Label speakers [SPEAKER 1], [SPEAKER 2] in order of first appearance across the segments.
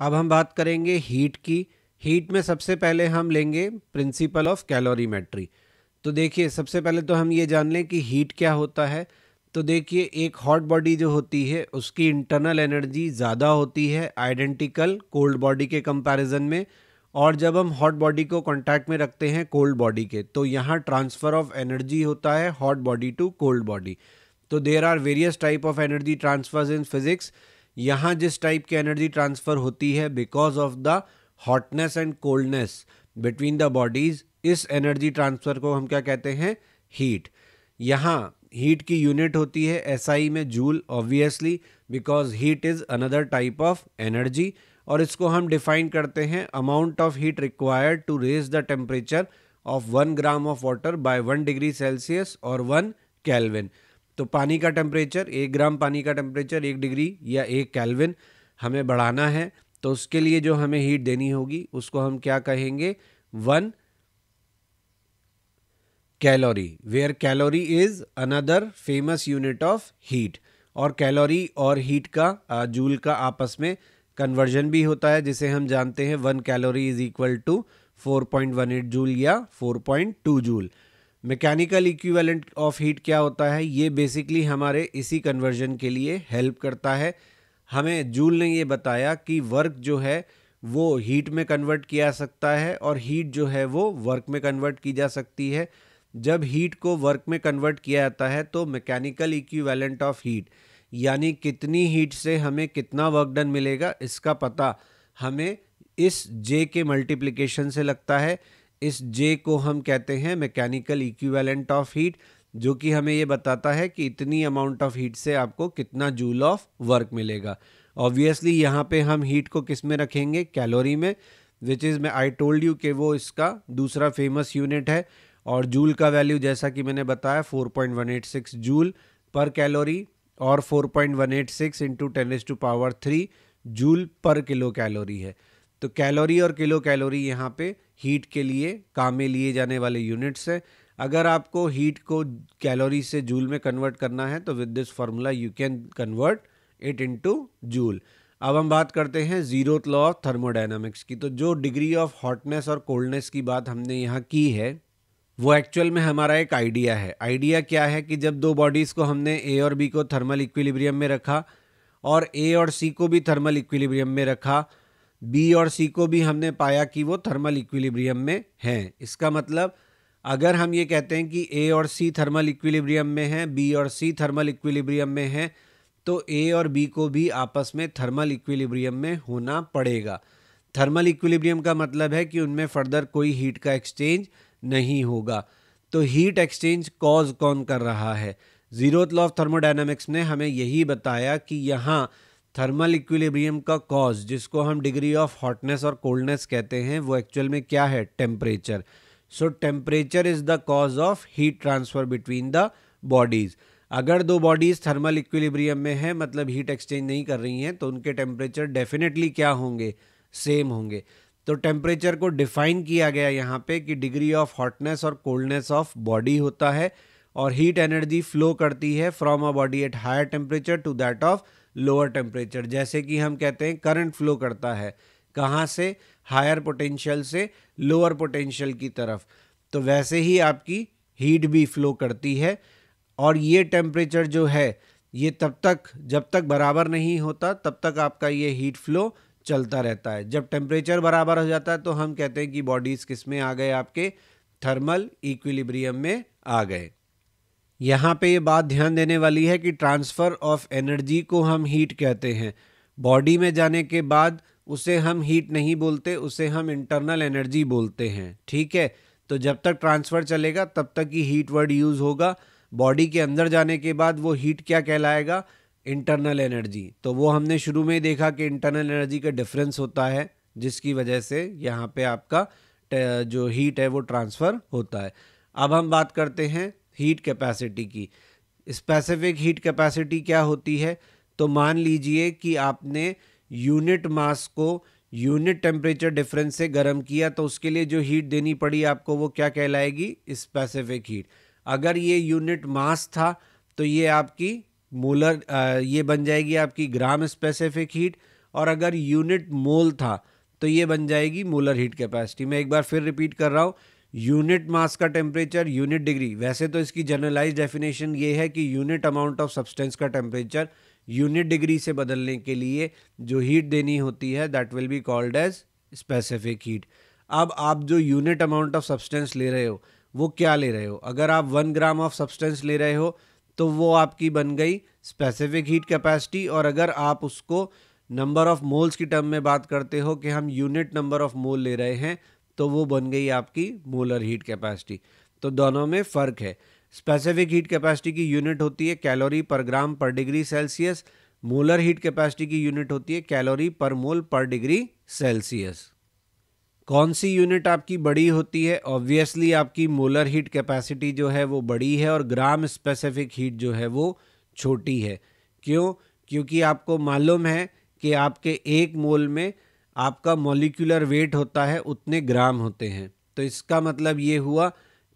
[SPEAKER 1] अब हम बात करेंगे हीट की। हीट में सबसे पहले हम लेंगे प्रिंसिपल ऑफ कैलोरीमेट्री। तो देखिए, सबसे पहले तो हम ये जान लें कि हीट क्या होता है। तो देखिए, एक हॉट बॉडी जो होती है उसकी इंटरनल एनर्जी ज़्यादा होती है आइडेंटिकल कोल्ड बॉडी के कंपैरिजन में। और जब हम हॉट बॉडी को कांटेक्ट में रखते हैं कोल्ड बॉडी के, तो यहाँ ट्रांसफ़र ऑफ एनर्जी होता है hot body to cold body. तो there are various type of energy transfers in physics. यहाँ जिस टाइप की एनर्जी ट्रांसफ़र होती है because of the hotness and coldness between the bodies, इस एनर्जी ट्रांसफ़र को हम क्या कहते हैं? हीट। यहाँ हीट की यूनिट होती है एसआई में joule, obviously because heat is another type of energy. और इसको हम डिफाइन करते हैं amount of heat required to raise the temperature of 1 gram of water by 1 degree Celsius और 1 केल्विन। तो पानी का टेम्परेचर, 1 ग्राम पानी का टेम्परेचर 1 डिग्री या 1 केल्विन हमें बढ़ाना है, तो उसके लिए जो हमें हीट देनी होगी उसको हम क्या कहेंगे? 1 calorie, where calorie is another famous unit of heat. और कैलोरी और हीट का जूल का आपस में कन्वर्जन भी होता है, जिसे हम जानते हैं 1 calorie is equal to 4.18 joule या 4.2 joule. Mechanical equivalent of heat क्या होता है? ये बेसिकली हमारे इसी कन्वर्जन के लिए हेल्प करता है। हमें जूल ने ये बताया कि वर्क जो है वो हीट में कन्वर्ट किया जा सकता है और हीट जो है वो वर्क में कन्वर्ट की जा सकती है। जब हीट को वर्क में कन्वर्ट किया जाता है तो मैकेनिकल इक्विवेलेंट ऑफ हीट, यानी कितनी हीट से हमें कितना वर्क डन मिलेगा, इसका पता हमें इस जे के मल्टीप्लिकेशन से लगता है। इस जे को हम कहते हैं मैकेनिकल इक्विवेलेंट ऑफ हीट, जो कि हमें ये बताता है कि इतनी अमाउंट ऑफ हीट से आपको कितना जूल ऑफ वर्क मिलेगा। ऑब्वियसली यहाँ पे हम हीट को किस में रखेंगे? कैलोरी में, विच इज़ मैं आई टोल्ड यू कि वो इसका दूसरा फेमस यूनिट है। और जूल का वैल्यू जैसा कि मैंने बताया 4.186 जूल पर कैलोरी और 4.186 इंटू 10⁻³ जूल पर किलो कैलोरी है। तो कैलोरी और किलो कैलोरी यहाँ पे हीट के लिए काम में लिए जाने वाले यूनिट्स हैं। अगर आपको हीट को कैलोरी से जूल में कन्वर्ट करना है तो with this formula you can convert it into joule. अब हम बात करते हैं जीरोथ लॉ ऑफ थर्मोडायनामिक्स की। तो जो डिग्री ऑफ हॉटनेस और कोल्डनेस की बात हमने यहाँ की है वो एक्चुअल में हमारा एक आइडिया है। आइडिया क्या है कि जब दो बॉडीज़ को हमने ए और बी को थर्मल इक्विलिब्रियम में रखा और ए और सी को भी थर्मल इक्विलिब्रियम में रखा, बी और सी को भी हमने पाया कि वो थर्मल इक्विलिब्रियम में हैं। इसका मतलब अगर हम ये कहते हैं कि ए और सी थर्मल इक्विलिब्रियम में हैं, बी और सी थर्मल इक्विलिब्रियम में हैं, तो ए और बी को भी आपस में थर्मल इक्विलिब्रियम में होना पड़ेगा। थर्मल इक्विलिब्रियम का मतलब है कि उनमें फर्दर कोई हीट का एक्सचेंज नहीं होगा। तो हीट एक्सचेंज कॉज कौन कर रहा है? जीरोथ लॉ ऑफ थर्मोडायनामिक्स ने हमें यही बताया कि यहाँ थर्मल इक्विलिब्रियम का कॉज, जिसको हम डिग्री ऑफ हॉटनेस और कोल्डनेस कहते हैं, वो एक्चुअल में क्या है? Temperature. So temperature is the cause of heat transfer between the bodies. अगर दो बॉडीज थर्मल इक्विलिब्रियम में है, मतलब हीट एक्सचेंज नहीं कर रही हैं, तो उनके टेम्परेचर डेफिनेटली क्या होंगे? सेम होंगे। तो टेम्परेचर को डिफाइन किया गया यहाँ पे कि डिग्री ऑफ हॉटनेस और कोल्डनेस ऑफ बॉडी होता है, और हीट एनर्जी फ्लो करती है from a body at higher temperature to that of lower temperature. जैसे कि हम कहते हैं करंट फ्लो करता है कहाँ से? हायर पोटेंशियल से लोअर पोटेंशियल की तरफ। तो वैसे ही आपकी हीट भी फ्लो करती है। और ये टेम्परेचर जो है ये तब तक, जब तक बराबर नहीं होता तब तक आपका ये हीट फ्लो चलता रहता है। जब टेम्परेचर बराबर हो जाता है तो हम कहते हैं कि बॉडीज किस में आ गए? आपके थर्मल इक्विलिब्रियम में आ गए। यहाँ पे ये बात ध्यान देने वाली है कि ट्रांसफ़र ऑफ एनर्जी को हम हीट कहते हैं। बॉडी में जाने के बाद उसे हम हीट नहीं बोलते, उसे हम इंटरनल एनर्जी बोलते हैं। ठीक है, तो जब तक ट्रांसफ़र चलेगा तब तक ही हीट वर्ड यूज़ होगा। बॉडी के अंदर जाने के बाद वो हीट क्या कहलाएगा? Internal energy. तो वो हमने शुरू में ही देखा कि इंटरनल एनर्जी का डिफरेंस होता है, जिसकी वजह से यहाँ पे आपका जो हीट है वो ट्रांसफ़र होता है। अब हम बात करते हैं हीट कैपेसिटी की। स्पेसिफिक हीट कैपेसिटी क्या होती है? तो मान लीजिए कि आपने यूनिट मास को यूनिट टेम्परेचर डिफरेंस से गर्म किया, तो उसके लिए जो हीट देनी पड़ी आपको वो क्या कहलाएगी? Specific heat. अगर ये यूनिट मास था तो ये आपकी मोलर, ये बन जाएगी आपकी ग्राम स्पेसिफिक हीट। और अगर यूनिट मोल था तो ये बन जाएगी मोलर हीट कैपेसिटी। मैं एक बार फिर रिपीट कर रहा हूँ, यूनिट मास का टेम्परेचर यूनिट डिग्री। वैसे तो इसकी जनरलाइज डेफिनेशन ये है कि यूनिट अमाउंट ऑफ सब्सटेंस का टेम्परेचर यूनिट डिग्री से बदलने के लिए जो हीट देनी होती है that will be called as specific heat. अब आप जो यूनिट अमाउंट ऑफ सब्सटेंस ले रहे हो वो क्या ले रहे हो? अगर आप 1 ग्राम ऑफ सब्सटेंस ले रहे हो तो वो आपकी बन गई स्पेसिफिक हीट कैपेसिटी, और अगर आप उसको नंबर ऑफ मोल्स की टर्म में बात करते हो कि हम यूनिट नंबर ऑफ मोल ले रहे हैं तो वो बन गई आपकी मोलर हीट कैपेसिटी। तो दोनों में फ़र्क है। स्पेसिफिक हीट कैपेसिटी की यूनिट होती है कैलोरी पर ग्राम पर degree Celsius, molar heat capacity की यूनिट होती है कैलोरी पर मोल पर डिग्री सेल्सियस। कौन सी यूनिट आपकी बड़ी होती है? ऑब्वियसली आपकी मोलर हीट कैपेसिटी जो है वो बड़ी है और ग्राम स्पेसिफिक हीट जो है वो छोटी है। क्यों? क्योंकि आपको मालूम है कि आपके 1 मोल में आपका मॉलिक्यूलर वेट होता है उतने ग्राम होते हैं। तो इसका मतलब ये हुआ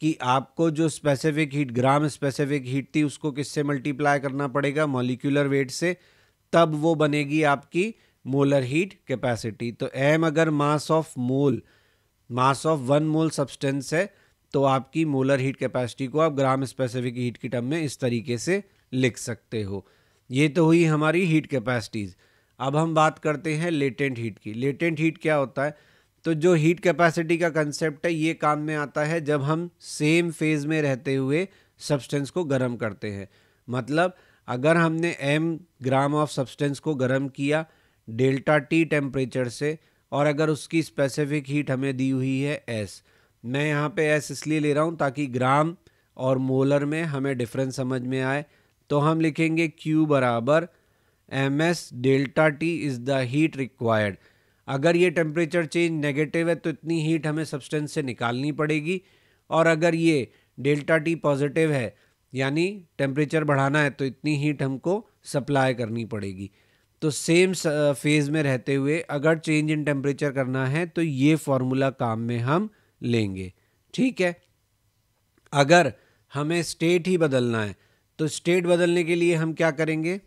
[SPEAKER 1] कि आपको जो specific heat, gram specific heat थी, उसको किससे मल्टीप्लाई करना पड़ेगा? मॉलिक्यूलर वेट से, तब वो बनेगी आपकी मोलर हीट कैपेसिटी। तो m अगर मास ऑफ 1 मोल सब्सटेंस है तो आपकी मोलर हीट कैपेसिटी को आप ग्राम स्पेसिफिक हीट की टर्म में इस तरीके से लिख सकते हो। ये तो हुई हमारी हीट कैपेसिटीज़। अब हम बात करते हैं लेटेंट हीट की। लेटेंट हीट क्या होता है? तो जो हीट कैपेसिटी का कंसेप्ट है ये काम में आता है जब हम सेम फेज में रहते हुए सब्सटेंस को गर्म करते हैं। मतलब अगर हमने m ग्राम ऑफ सब्सटेंस को गर्म किया डेल्टा टी टेम्परेचर से, और अगर उसकी स्पेसिफिक हीट हमें दी हुई है S, मैं यहाँ पे S इसलिए ले रहा हूँ ताकि ग्राम और मोलर में हमें डिफरेंस समझ में आए। तो हम लिखेंगे Q बराबर MS delta T is the heat required. अगर ये टेम्परेचर चेंज नेगेटिव है तो इतनी हीट हमें सब्सटेंस से निकालनी पड़ेगी, और अगर ये डेल्टा टी पॉजिटिव है यानी टेम्परेचर बढ़ाना है तो इतनी हीट हमको सप्लाई करनी पड़ेगी। तो सेम फेज में रहते हुए अगर चेंज इन टेम्परेचर करना है तो ये फॉर्मूला काम में हम लेंगे। ठीक है। अगर हमें स्टेट ही बदलना है तो स्टेट बदलने के लिए हम क्या करेंगे?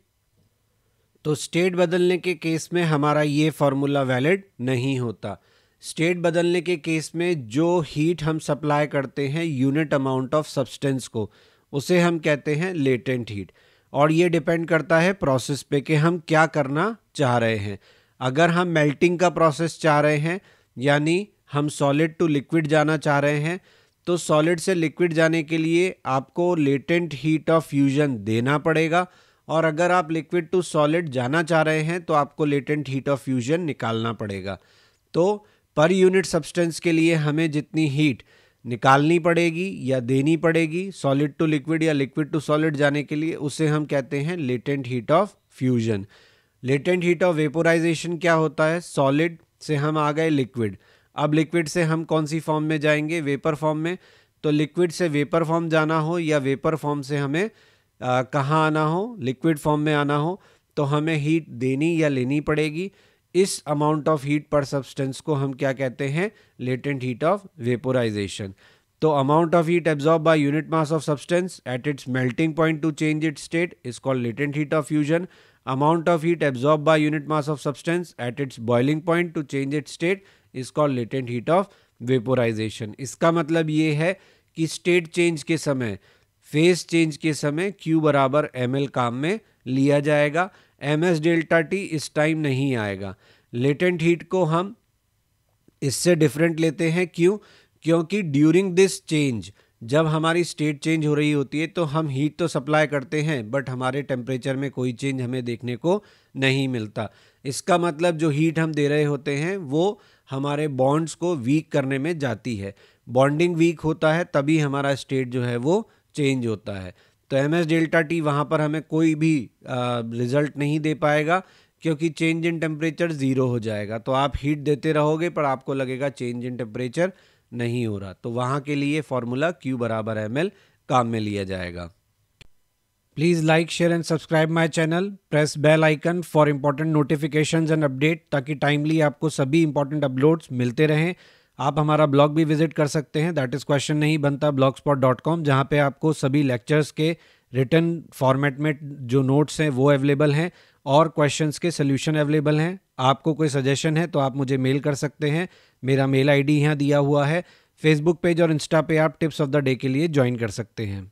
[SPEAKER 1] तो स्टेट बदलने के केस में हमारा ये फॉर्मूला वैलिड नहीं होता। स्टेट बदलने के केस में जो हीट हम सप्लाई करते हैं यूनिट अमाउंट ऑफ सब्सटेंस को, उसे हम कहते हैं लेटेंट हीट, और ये डिपेंड करता है प्रोसेस पे कि हम क्या करना चाह रहे हैं। अगर हम मेल्टिंग का प्रोसेस चाह रहे हैं यानी हम सॉलिड टू लिक्विड जाना चाह रहे हैं तो सॉलिड से लिक्विड जाने के लिए आपको लेटेंट हीट ऑफ फ्यूजन देना पड़ेगा, और अगर आप लिक्विड टू सॉलिड जाना चाह रहे हैं तो आपको लेटेंट हीट ऑफ फ्यूजन निकालना पड़ेगा। तो पर यूनिट सब्सटेंस के लिए हमें जितनी हीट निकालनी पड़ेगी या देनी पड़ेगी सॉलिड टू लिक्विड या लिक्विड टू सॉलिड जाने के लिए, उसे हम कहते हैं latent heat of fusion. Latent heat of vaporisation क्या होता है? सॉलिड से हम आ गए लिक्विड, अब लिक्विड से हम कौन सी फॉर्म में जाएंगे? वेपर फॉर्म में। तो लिक्विड से वेपर फॉर्म जाना हो या वेपर फॉर्म से हमें कहाँ आना हो? लिक्विड फॉर्म में आना हो, तो हमें हीट देनी या लेनी पड़ेगी। इस अमाउंट ऑफ हीट पर सब्सटेंस को हम क्या कहते हैं? Latent heat of vaporisation. तो amount of heat absorb by unit mass of substance at its melting point to change its state is called latent heat of fusion. Amount of heat absorb by unit mass of substance at its boiling point to change its state is called latent heat of vaporisation. इसका मतलब ये है कि state change के समय, phase change के समय Q बराबर ml काम में लिया जाएगा। ms डेल्टा टी इस टाइम नहीं आएगा। लेटेंट हीट को हम इससे डिफरेंट लेते हैं। क्यों? क्योंकि ड्यूरिंग दिस चेंज, जब हमारी स्टेट चेंज हो रही होती है तो हम हीट तो सप्लाई करते हैं बट हमारे टेम्परेचर में कोई चेंज हमें देखने को नहीं मिलता। इसका मतलब जो हीट हम दे रहे होते हैं वो हमारे बॉन्ड्स को वीक करने में जाती है। बॉन्डिंग वीक होता है तभी हमारा स्टेट जो है वो चेंज होता है। तो ms डेल्टा टी वहाँ पर हमें कोई भी रिजल्ट नहीं दे पाएगा क्योंकि चेंज इन टेम्परेचर ज़ीरो हो जाएगा। तो आप हीट देते रहोगे पर आपको लगेगा चेंज इन टेम्परेचर नहीं हो रहा। तो वहाँ के लिए फॉर्मूला Q बराबर ml काम में लिया जाएगा। Please like, share and subscribe my channel. Press bell icon for important notifications and update, ताकि टाइमली आपको सभी इंपॉर्टेंट अपलोड्स मिलते रहें। आप हमारा ब्लॉग भी विजिट कर सकते हैं, दैट इज़ क्वेश्चन नहीं बनता blogspot.com, जहाँ पे आपको सभी लेक्चर्स के रिटन फॉर्मेट में जो नोट्स हैं वो अवेलेबल हैं, और क्वेश्चंस के सॉल्यूशन अवेलेबल हैं। आपको कोई सजेशन है तो आप मुझे मेल कर सकते हैं। मेरा मेल आईडी यहाँ दिया हुआ है। फेसबुक पेज और इंस्टा पे आप टिप्स ऑफ द डे के लिए ज्वाइन कर सकते हैं।